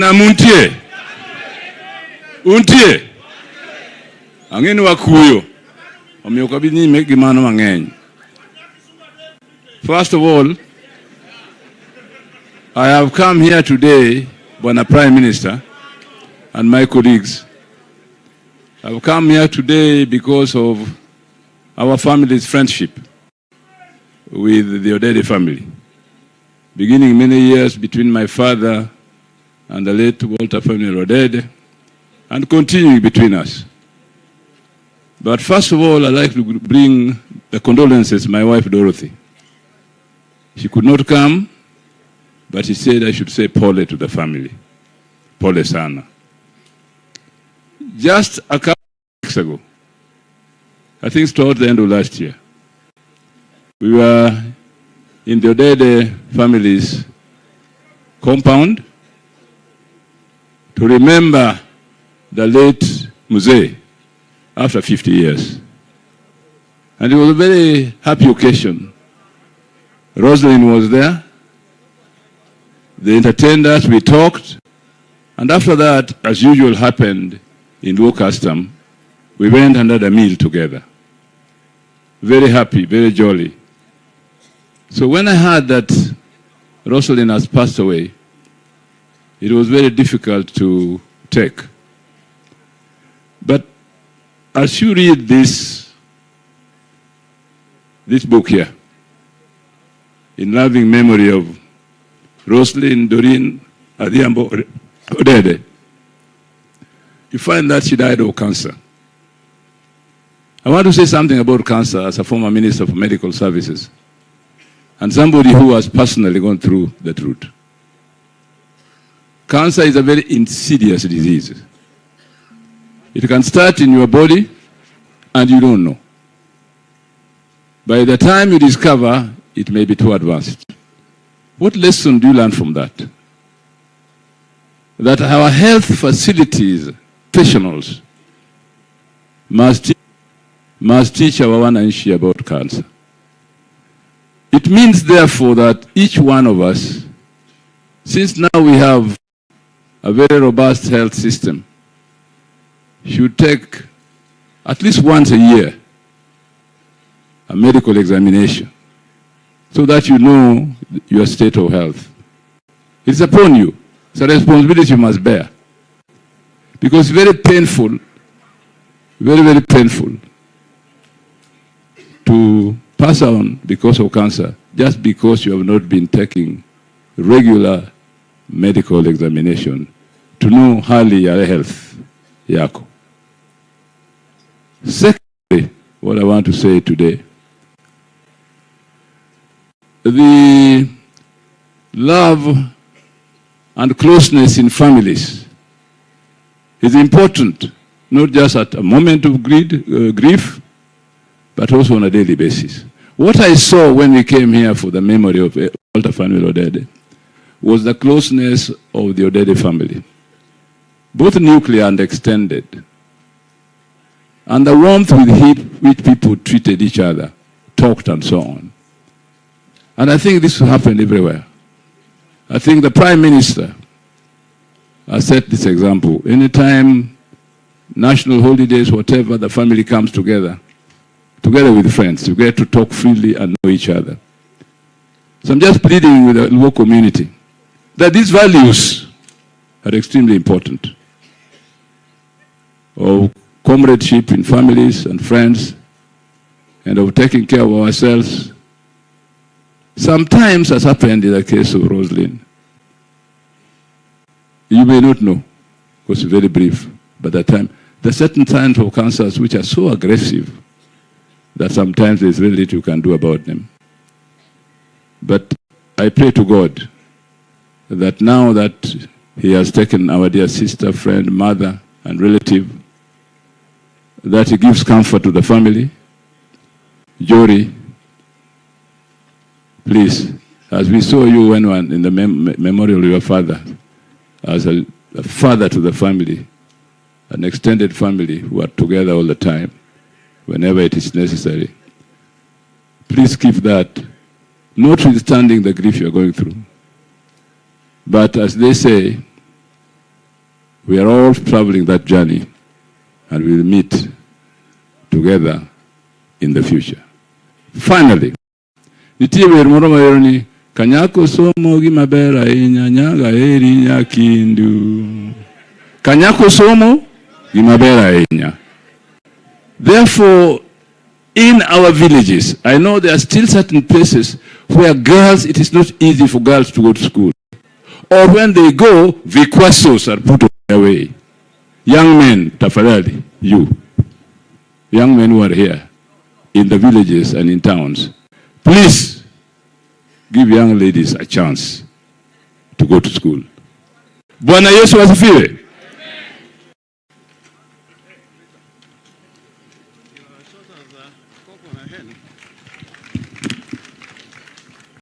Na muntie. Untie. Angeni wakuyo. Omiyo kabini megi mano mang'eny. First of all, I have come here today, Bwana Prime Minister and my colleagues. I've come here today because of our family's friendship with the Odede family. Beginning many years between my father and the late Walter family Odede, and continuing between us. But first of all, I'd like to bring the condolences to my wife Dorothy. She could not come, but she said I should say pole to the family. Pole sana. Just a couple of weeks ago, I think it's toward the end of last year, we were in the Odede family's compound to remember the late Mzee after 50 years. And it was a very happy occasion. Rosalind was there. They entertained us, we talked, and after that, as usual happened in low custom, we went and had a meal together. Very happy, very jolly. So when I heard that Rosalind has passed away, it was very difficult to take. But as you read this book here, in loving memory of Rosalind Doreen Adhiambo Odede, you find that she died of cancer. I want to say something about cancer as a former Minister for Medical Services and somebody who has personally gone through that route. Cancer is a very insidious disease. It can start in your body and you don't know. By the time you discover, it may be too advanced. What lesson do you learn from that? That our health facilities, professionals, must teach our wananchi about cancer. It means, therefore, that each one of us, since now we have a very robust health system, should take at least once a year a medical examination so that you know your state of health. It's upon you. It's a responsibility you must bear. Because it's very painful, very, very painful to pass on because of cancer, just because you have not been taking regular medical examination to know hali ya health yako. Secondly, what I want to say today, the love and closeness in families is important, not just at a moment of grief, but also on a daily basis. What I saw when we came here for the memory of Walter family Odede was the closeness of the Odede family, both nuclear and extended, and the warmth with which people treated each other, talked and so on. And I think this happened everywhere. I think the Prime Minister has set this example. Anytime, national holidays, whatever, the family comes together with friends. You get to talk freely and know each other. So I'm just pleading with the local community that these values are extremely important. Of comradeship in families and friends, and of taking care of ourselves. Sometimes, as happened in the case of Rosalind, you may not know, because it's very brief, but there are certain kinds of cancers which are so aggressive that sometimes there's very little you can do about them. But I pray to God that now that He has taken our dear sister, friend, mother, and relative, that He gives comfort to the family. Jory, please, as we saw you when in the memorial of your father, as a father to the family, an extended family who are together all the time, whenever it is necessary. Please keep that, notwithstanding the grief you're going through. But as they say, We are all traveling that journey, and we'll meet together in the future. Finally, nitie wer moro mayoni kanyako somo gi maber ahinya nyaga eri nyakindu. Kanyako somo gi maber ahinya. Therefore, in our villages, I know there are still certain places where girls, it is not easy for girls to go to school. Or when they go, vikwasos are put away. Young men, tafadhali, you, young men who are here, in the villages and in towns, please give young ladies a chance to go to school. Bwana Yesu asifiwe.